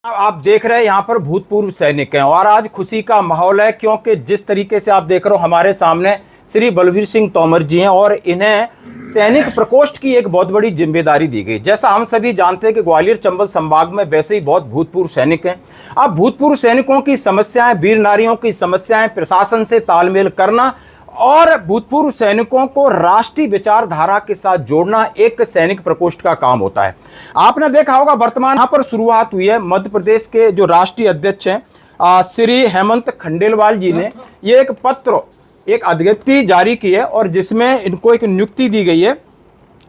आप देख रहे हैं यहाँ पर भूतपूर्व सैनिक हैं और आज खुशी का माहौल है क्योंकि जिस तरीके से आप देख रहे हो हमारे सामने श्री बलबीर सिंह तोमर जी हैं और इन्हें सैनिक प्रकोष्ठ की एक बहुत बड़ी जिम्मेदारी दी गई। जैसा हम सभी जानते हैं कि ग्वालियर चंबल संभाग में वैसे ही बहुत भूतपूर्व सैनिक हैं। अब भूतपूर्व सैनिकों की समस्याएं, वीर नारियों की समस्याएं, प्रशासन से तालमेल करना और भूतपूर्व सैनिकों को राष्ट्रीय विचारधारा के साथ जोड़ना एक सैनिक प्रकोष्ठ का काम होता है। आपने देखा होगा वर्तमान यहाँ पर शुरुआत हुई है। मध्य प्रदेश के जो राष्ट्रीय अध्यक्ष हैं श्री हेमंत खंडेलवाल जी ने ये एक पत्र, एक अध्यक्ति जारी की है और जिसमें इनको एक नियुक्ति दी गई है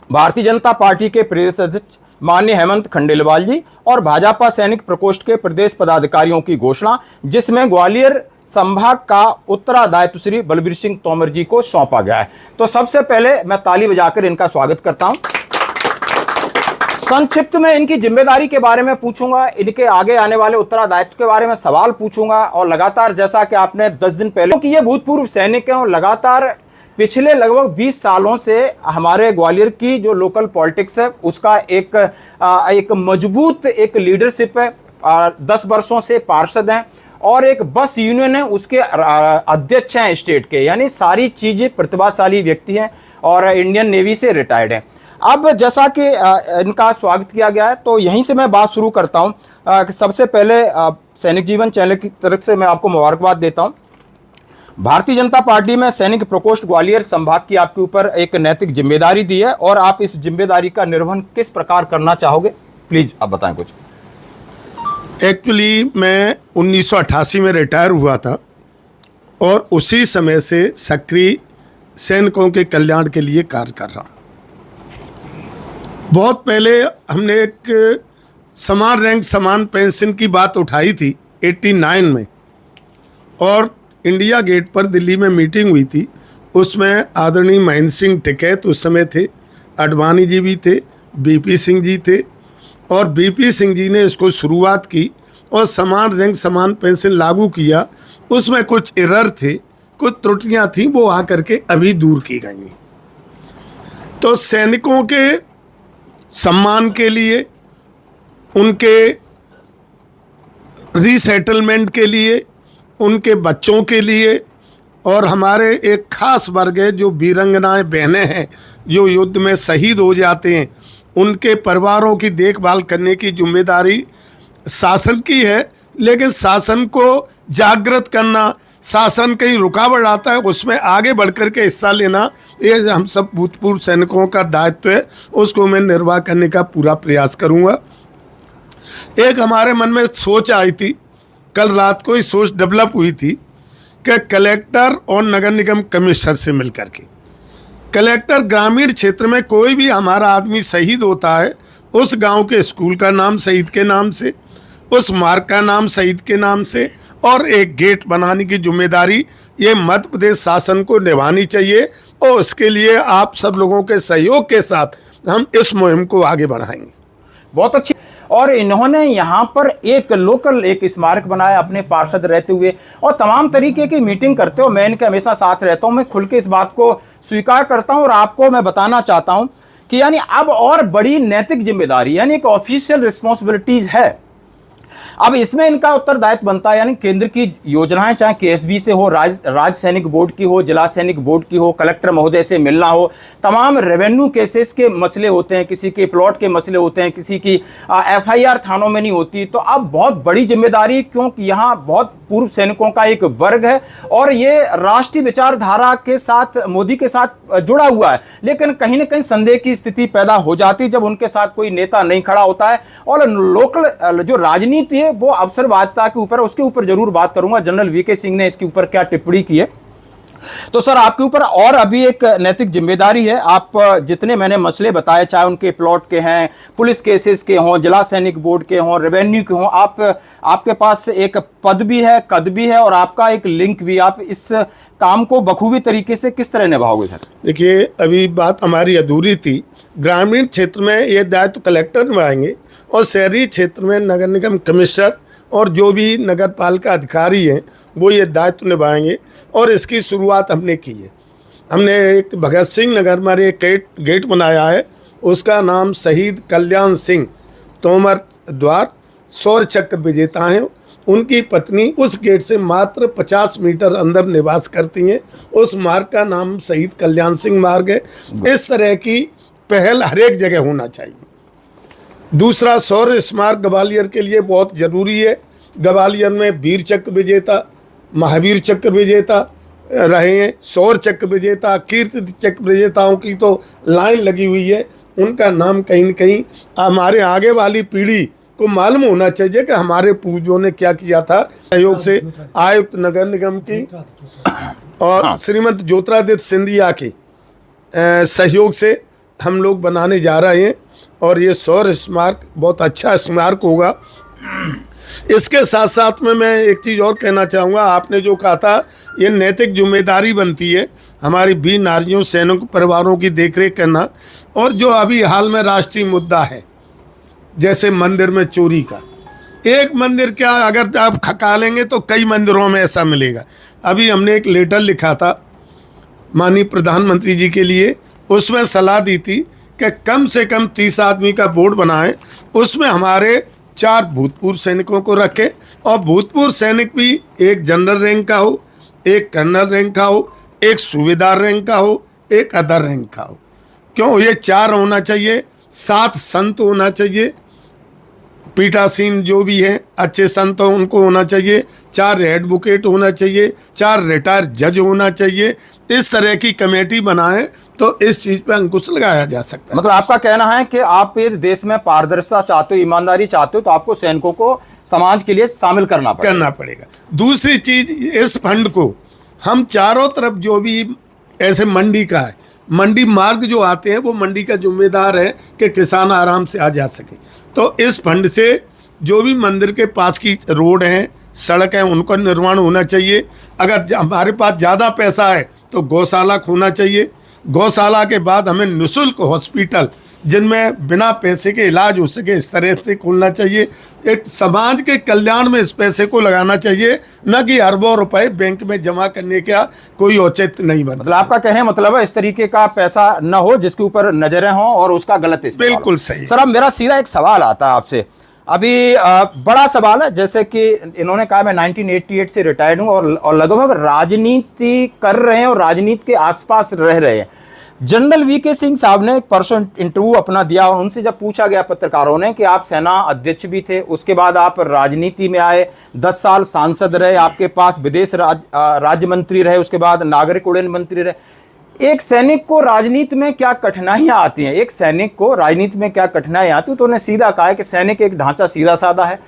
भारतीय जनता पार्टी के प्रदेश अध्यक्ष माननीय हेमंत खंडेलवाल जी और भाजपा सैनिक प्रकोष्ठ के प्रदेश पदाधिकारियों की घोषणा, जिसमें ग्वालियर संभाग का उत्तरादायित्व श्री बलबीर सिंह तोमर जी को सौंपा गया है। तो सबसे पहले मैं ताली बजाकर इनका स्वागत करता हूं। संक्षिप्त में इनकी जिम्मेदारी के बारे में पूछूंगा, इनके आगे आने वाले उत्तरदायित्व के बारे में सवाल पूछूंगा और लगातार, जैसा कि आपने 10 दिन पहले कि ये भूतपूर्व सैनिक हैं और लगातार पिछले लगभग 20 सालों से हमारे ग्वालियर की जो लोकल पॉलिटिक्स है उसका एक मजबूत एक लीडरशिप है। 10 वर्षों से पार्षद हैं और एक बस यूनियन है उसके अध्यक्ष हैं स्टेट के, यानी सारी चीजें प्रतिभाशाली व्यक्ति हैं और इंडियन नेवी से रिटायर्ड हैं। अब जैसा कि इनका स्वागत किया गया है तो यहीं से मैं बात शुरू करता हूं कि सबसे पहले सैनिक जीवन चैनल की तरफ से मैं आपको मुबारकबाद देता हूं। भारतीय जनता पार्टी में सैनिक प्रकोष्ठ ग्वालियर संभाग की आपके ऊपर एक नैतिक जिम्मेदारी दी है और आप इस जिम्मेदारी का निर्वहन किस प्रकार करना चाहोगे, प्लीज आप बताएं कुछ। एक्चुअली मैं 1988 में रिटायर हुआ था और उसी समय से सक्रिय सैनिकों के कल्याण के लिए कार्य कर रहा हूँ। बहुत पहले हमने एक समान रैंक समान पेंशन की बात उठाई थी 89 में और इंडिया गेट पर दिल्ली में मीटिंग हुई थी। उसमें आदरणीय महेंद्र सिंह टिकैत उस समय थे, अडवाणी जी भी थे, बीपी सिंह जी थे और बीपी सिंह जी ने इसको शुरुआत की और समान रैंक समान पेंशन लागू किया। उसमें कुछ एरर थे, कुछ त्रुटियां थीं, वो आकर के अभी दूर की गई। तो सैनिकों के सम्मान के लिए, उनके रीसेटलमेंट के लिए, उनके बच्चों के लिए और हमारे एक खास वर्ग है जो वीरांगनाएं बहनें हैं जो युद्ध में शहीद हो जाते हैं, उनके परिवारों की देखभाल करने की जिम्मेदारी शासन की है। लेकिन शासन को जागृत करना, शासन कहीं रुकावट आता है उसमें आगे बढ़ कर के हिस्सा लेना, ये हम सब भूतपूर्व सैनिकों का दायित्व है। उसको मैं निर्वाह करने का पूरा प्रयास करूँगा। एक हमारे मन में सोच आई थी, कल रात को ही सोच डेवलप हुई थी कि कलेक्टर और नगर निगम कमिश्नर से मिलकर के, कलेक्टर ग्रामीण क्षेत्र में कोई भी हमारा आदमी शहीद होता है उस गांव के स्कूल का नाम शहीद के नाम से, उस मार्ग का नाम शहीद के नाम से और एक गेट बनाने की जिम्मेदारी ये मध्य प्रदेश शासन को निभानी चाहिए और उसके लिए आप सब लोगों के सहयोग के साथ हम इस मुहिम को आगे बढ़ाएंगे। बहुत अच्छी। और इन्होंने यहाँ पर एक लोकल एक स्मारक बनाया अपने पार्षद रहते हुए और तमाम तरीके की मीटिंग करते हो। मैं इनके हमेशा साथ रहता हूँ, मैं खुल के इस बात को स्वीकार करता हूँ और आपको मैं बताना चाहता हूँ कि यानी अब और बड़ी नैतिक जिम्मेदारी यानी एक ऑफिशियल रिस्पॉन्सिबिलिटीज है। अब इसमें इनका उत्तरदायित्व बनता है, यानी केंद्र की योजनाएं चाहे केएसबी से हो, राज्य सैनिक बोर्ड की हो, जिला सैनिक बोर्ड की हो, कलेक्टर महोदय से मिलना हो, तमाम रेवेन्यू केसेस के मसले होते हैं, किसी के प्लॉट के मसले होते हैं, किसी की एफआईआर थानों में नहीं होती। तो अब बहुत बड़ी जिम्मेदारी, क्योंकि यहाँ बहुत पूर्व सैनिकों का एक वर्ग है और ये राष्ट्रीय विचारधारा के साथ, मोदी के साथ जुड़ा हुआ है। लेकिन कहीं ना कहीं संदेह की स्थिति पैदा हो जाती है जब उनके साथ कोई नेता नहीं खड़ा होता है। और लोकल जो राजनीति है वो अवसरवादिता के ऊपर, उसके ऊपर जरूर बात करूंगा। जनरल वीके सिंह ने इसके ऊपर क्या टिप्पणी की है। तो सर आपके ऊपर और अभी एक नैतिक जिम्मेदारी है। आप जितने मैंने मसले बताए, चाहे उनके प्लॉट के हैं, पुलिस केसेस के हों, जिला सैनिक बोर्ड के हों, रेवेन्यू के हों, आपके पास एक पद भी है, कद भी है और आपका एक लिंक भी। आप इस काम को बखूबी तरीके से किस तरह निभाओगे सर? देखिए, अभी बात हमारी अधूरी थी। ग्रामीण क्षेत्र में ये दायित्व कलेक्टर निभाएंगे और शहरी क्षेत्र में नगर निगम कमिश्नर और जो भी नगर पालिका अधिकारी हैं वो ये दायित्व निभाएंगे। और इसकी शुरुआत हमने की है। हमने एक भगत सिंह नगर में एक गेट बनाया है, उसका नाम शहीद कल्याण सिंह तोमर द्वार सौर चक्र विजेता हैं। उनकी पत्नी उस गेट से मात्र 50 मीटर अंदर निवास करती हैं। उस मार्ग का नाम शहीद कल्याण सिंह मार्ग है। इस तरह की पहल हर एक जगह होना चाहिए। दूसरा, सौर स्मारक ग्वालियर के लिए बहुत ज़रूरी है। ग्वालियर में वीर चक्र विजेता, महावीर चक्र विजेता रहे हैं, सौर चक्र विजेता, कीर्ति चक्र विजेताओं की तो लाइन लगी हुई है। उनका नाम कहीं न कहीं हमारे आगे वाली पीढ़ी को मालूम होना चाहिए कि हमारे पूर्वजों ने क्या किया था। सहयोग से आयुक्त नगर निगम की और श्रीमती ज्योतिरादित्य सिंधिया की सहयोग से हम लोग बनाने जा रहे हैं और ये सौर स्मारक बहुत अच्छा स्मारक होगा। इसके साथ साथ में मैं एक चीज़ और कहना चाहूँगा। आपने जो कहा था, ये नैतिक जिम्मेदारी बनती है हमारी वीर नारियों सैनिक परिवारों की देखरेख करना। और जो अभी हाल में राष्ट्रीय मुद्दा है, जैसे मंदिर में चोरी का, एक मंदिर क्या अगर आप खकालेंगे तो कई मंदिरों में ऐसा मिलेगा। अभी हमने एक लेटर लिखा था माननीय प्रधानमंत्री जी के लिए, उसमें सलाह दी थी कि कम से कम 30 आदमी का बोर्ड बनाएं, उसमें हमारे 4 भूतपूर्व सैनिकों को रखें और भूतपूर्व सैनिक भी एक जनरल रैंक का हो, एक कर्नल रैंक का हो, एक सूबेदार रैंक का हो, एक अदर रैंक का हो। क्यों? ये 4 होना चाहिए। 7 संत होना चाहिए, पीठासीन जो भी हैं अच्छे संत हो उनको होना चाहिए। 4 एडवोकेट होना चाहिए, 4 रिटायर जज होना चाहिए। इस तरह की कमेटी बनाएं तो इस चीज़ पर अंकुश लगाया जा सकता है। मतलब आपका कहना है कि आप इस देश में पारदर्शिता चाहते हो, ईमानदारी चाहते हो, तो आपको सैनिकों को समाज के लिए शामिल करना पड़ेगा। दूसरी चीज, इस फंड को हम चारों तरफ जो भी ऐसे मंडी का है, मंडी मार्ग जो आते हैं वो मंडी का जिम्मेदार है कि किसान आराम से आ जा सके। तो इस फंड से जो भी मंदिर के पास की रोड हैं, सड़क हैं, उनका निर्माण होना चाहिए। अगर हमारे पास ज़्यादा पैसा है तो गौशाला खोलना चाहिए। गौशाला के बाद हमें निःशुल्क हॉस्पिटल जिनमें बिना पैसे के इलाज हो सके, इस तरह से खोलना चाहिए। एक समाज के कल्याण में इस पैसे को लगाना चाहिए, न कि अरबों रुपए बैंक में जमा करने का कोई औचित्य नहीं बनता। मतलब आपका कहने मतलब है इस तरीके का पैसा न हो जिसके ऊपर नजरें हों और उसका गलत इस्तेमाल। बिल्कुल सही। सर, अब मेरा सीधा एक सवाल आता है आपसे, अभी बड़ा सवाल है। जैसे कि इन्होंने कहा मैं 1988 से रिटायर्ड हूं और लगभग राजनीति कर रहे हैं और राजनीति के आसपास रह रहे हैं। जनरल वीके सिंह साहब ने एक परसों इंटरव्यू अपना दिया और उनसे जब पूछा गया पत्रकारों ने कि आप सेना अध्यक्ष भी थे, उसके बाद आप राजनीति में आए, 10 साल सांसद रहे, आपके पास विदेश राज्य मंत्री रहे, उसके बाद नागरिक उड्डयन मंत्री रहे। एक सैनिक को राजनीति में क्या कठिनाइयां आती हैं, एक सैनिक को राजनीति में क्या कठिनाइयां आती हैं? तो उन्हें सीधा कहा है कि सैनिक एक ढांचा सीधा साधा है,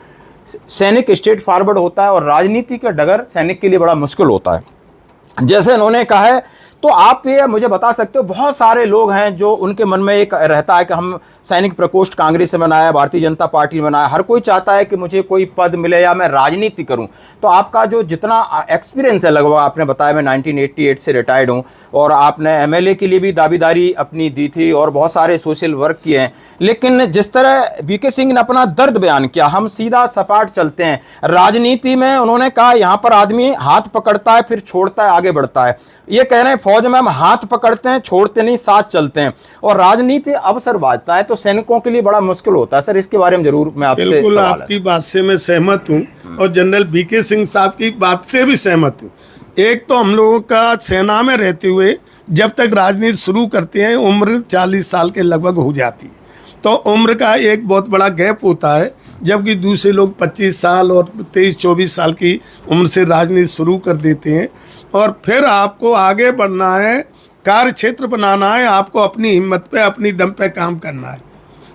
सैनिक स्ट्रेट फॉरवर्ड होता है और राजनीति का डगर सैनिक के लिए बड़ा मुश्किल होता है। जैसे उन्होंने कहा है, तो आप ये मुझे बता सकते हो, बहुत सारे लोग हैं जो उनके मन में एक रहता है कि हम सैनिक प्रकोष्ठ कांग्रेस से बनाया, भारतीय जनता पार्टी ने बनाया, हर कोई चाहता है कि मुझे कोई पद मिले या मैं राजनीति करूं। तो आपका जो जितना एक्सपीरियंस है, लगभग आपने बताया मैं 1988 से रिटायर्ड हूं और आपने एमएलए के लिए भी दावेदारी अपनी दी थी और बहुत सारे सोशल वर्क किए हैं, लेकिन जिस तरह वीके सिंह ने अपना दर्द बयान किया, हम सीधा सपाट चलते हैं राजनीति में। उन्होंने कहा यहाँ पर आदमी हाथ पकड़ता है फिर छोड़ता है, आगे बढ़ता है। ये कह रहे हैं फौज में हम हाथ पकड़ते हैं, छोड़ते नहीं, साथ चलते हैं, और राजनीति अवसर बांटता है तो सैनिकों के लिए बड़ा मुश्किल होता है। सर, इसके बारे में जरूर मैं आपसे बिल्कुल आपकी बात से मैं सहमत हूँ और जनरल वीके सिंह साहब की बात से भी सहमत हूँ। एक तो हम लोगों का सेना में रहते हुए जब तक राजनीति शुरू करते हैं उम्र 40 साल के लगभग हो जाती है, तो उम्र का एक बहुत बड़ा गैप होता है, जबकि दूसरे लोग 25 साल और 23-24 साल की उम्र से राजनीति शुरू कर देते हैं। और फिर आपको आगे बढ़ना है, कार्य क्षेत्र बनाना है, आपको अपनी हिम्मत पे, अपनी दम पे काम करना है।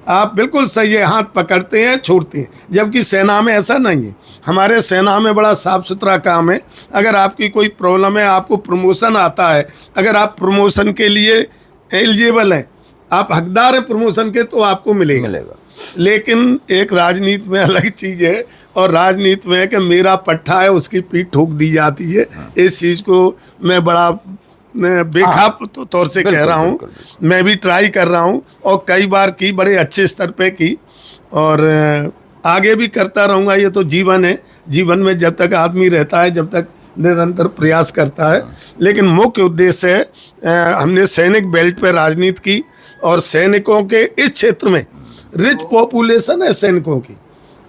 आप बिल्कुल सही है, हाथ पकड़ते हैं छोड़ते हैं, जबकि सेना में ऐसा नहीं है। हमारे सेना में बड़ा साफ सुथरा काम है। अगर आपकी कोई प्रॉब्लम है, आपको प्रमोशन आता है, अगर आप प्रमोशन के लिए एलिजिबल हैं, आप हकदार हैं प्रमोशन के, तो आपको मिलेगा। लेकिन एक राजनीति में अलग चीज़ है और राजनीति में है कि मेरा पट्टा है उसकी पीठ ठोक दी जाती है। इस चीज़ को मैं बड़ा बेखाप तौर से कह रहा हूँ। मैं भी ट्राई कर रहा हूँ और कई बार की, बड़े अच्छे स्तर पे की और आगे भी करता रहूँगा। ये तो जीवन है, जीवन में जब तक आदमी रहता है, जब तक निरंतर प्रयास करता है। लेकिन मुख्य उद्देश्य है, हमने सैनिक बेल्ट पे राजनीति की और सैनिकों के इस क्षेत्र में रिच पॉपुलेशन है सैनिकों की,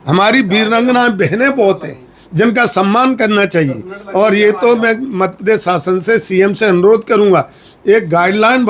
हमारी वीरांगनाएं बहनें बहुत हैं जिनका सम्मान करना चाहिए। और ये तो मैं मध्य प्रदेश शासन से, सीएम से अनुरोध करूंगा, एक गाइडलाइन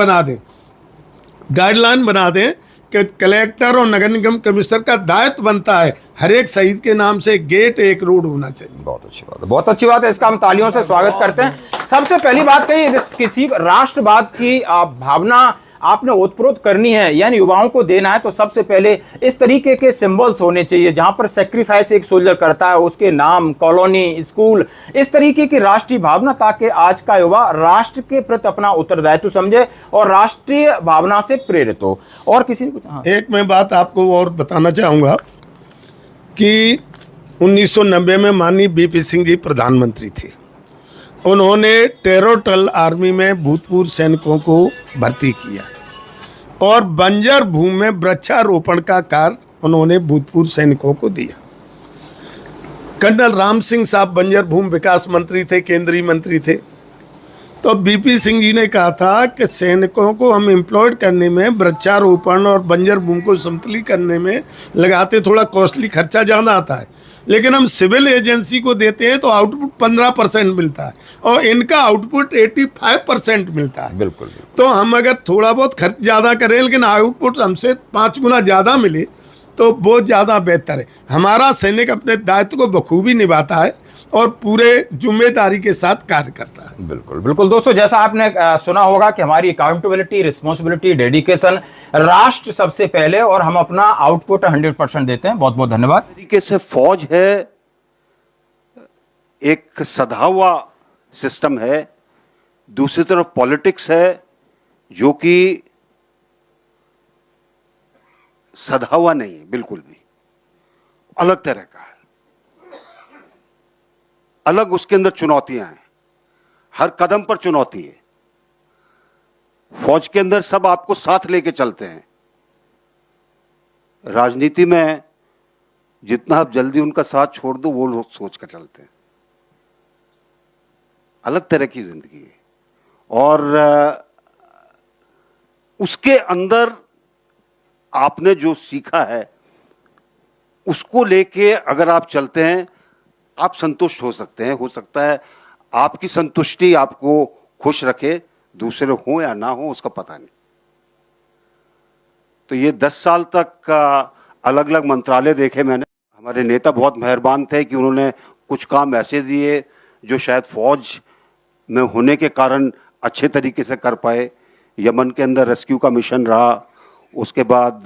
बना दें कि कलेक्टर और नगर निगम कमिश्नर का दायित्व बनता है हर एक शहीद के नाम से गेट, एक रोड होना चाहिए। बहुत अच्छी बात है, बहुत अच्छी बात है। इसका हम तालियों से स्वागत करते हैं। सबसे पहली बात कही, किसी राष्ट्रवाद की भावना आपने ओतप्रोत करनी है, यानी युवाओं को देना है, तो सबसे पहले इस तरीके के सिंबल्स होने चाहिए जहां पर सेक्रीफाइस एक सोल्जर करता है, उसके नाम, कॉलोनी, स्कूल, इस तरीके की राष्ट्रीय भावना, ताकि आज का युवा राष्ट्र के प्रति अपना उत्तरदायित्व समझे और राष्ट्रीय भावना से प्रेरित हो। और किसी ने कुछ? हाँ। एक मैं बात आपको और बताना चाहूँगा कि 1990 में माननीय बीपी सिंह जी प्रधानमंत्री थे। उन्होंने टेरोटल आर्मी में भूतपूर्व सैनिकों को भर्ती किया और बंजर भूमि में वृक्षारोपण का कार्य उन्होंने भूतपूर्व सैनिकों को दिया। कर्नल राम सिंह साहब बंजर भूमि विकास मंत्री थे, केंद्रीय मंत्री थे। तो बीपी सिंह जी ने कहा था कि सैनिकों को हम एम्प्लॉयड करने में, वृक्षारोपण और बंजर भूमि को समतली करने में लगाते, थोड़ा कॉस्टली खर्चा ज़्यादा आता है, लेकिन हम सिविल एजेंसी को देते हैं तो आउटपुट 15% मिलता है और इनका आउटपुट 85% मिलता है। बिल्कुल। तो हम अगर थोड़ा बहुत खर्च ज़्यादा करें लेकिन आउटपुट हमसे 5 गुना ज़्यादा मिले तो बहुत ज़्यादा बेहतर है। हमारा सैनिक अपने दायित्व को बखूबी निभाता है और पूरे जिम्मेदारी के साथ कार्य करता है। बिल्कुल बिल्कुल। दोस्तों, जैसा आपने सुना होगा कि हमारी अकाउंटेबिलिटी, रिस्पॉन्सिबिलिटी, डेडिकेशन, राष्ट्र सबसे पहले, और हम अपना आउटपुट 100% देते हैं। बहुत बहुत धन्यवाद। तरीके से फौज है एक सधा हुआ सिस्टम है, दूसरी तरफ पॉलिटिक्स है जो कि सधा हुआ नहीं है, बिल्कुल भी अलग तरह का है, अलग उसके अंदर चुनौतियां हैं, हर कदम पर चुनौती है। फौज के अंदर सब आपको साथ लेके चलते हैं। राजनीति में जितना आप जल्दी उनका साथ छोड़ दो वो लोग सोच कर चलते हैं। अलग तरह की जिंदगी है और उसके अंदर आपने जो सीखा है उसको लेके अगर आप चलते हैं, आप संतुष्ट हो सकते हैं। हो सकता है आपकी संतुष्टि आपको खुश रखे, दूसरे हो या ना हो उसका पता नहीं। तो ये 10 साल तक अलग अलग मंत्रालय देखे मैंने। हमारे नेता बहुत मेहरबान थे कि उन्होंने कुछ काम ऐसे दिए जो शायद फौज में होने के कारण अच्छे तरीके से कर पाए। यमन के अंदर रेस्क्यू का मिशन रहा, उसके बाद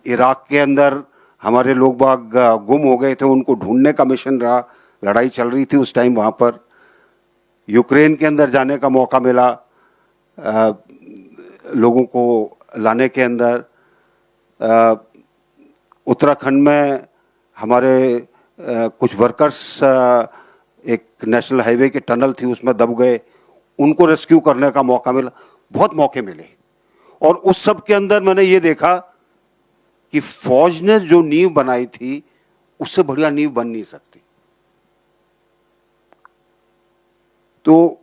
इराक के अंदर हमारे लोग बाग गुम हो गए थे, उनको ढूंढने का मिशन रहा, लड़ाई चल रही थी उस टाइम वहाँ पर। यूक्रेन के अंदर जाने का मौका मिला लोगों को लाने के अंदर। उत्तराखंड में हमारे कुछ वर्कर्स एक नेशनल हाईवे के टनल थी उसमें दब गए, उनको रेस्क्यू करने का मौका मिला। बहुत मौके मिले और उस सब के अंदर मैंने ये देखा कि फौज ने जो नींव बनाई थी उससे बढ़िया नींव बन नहीं सकती। तो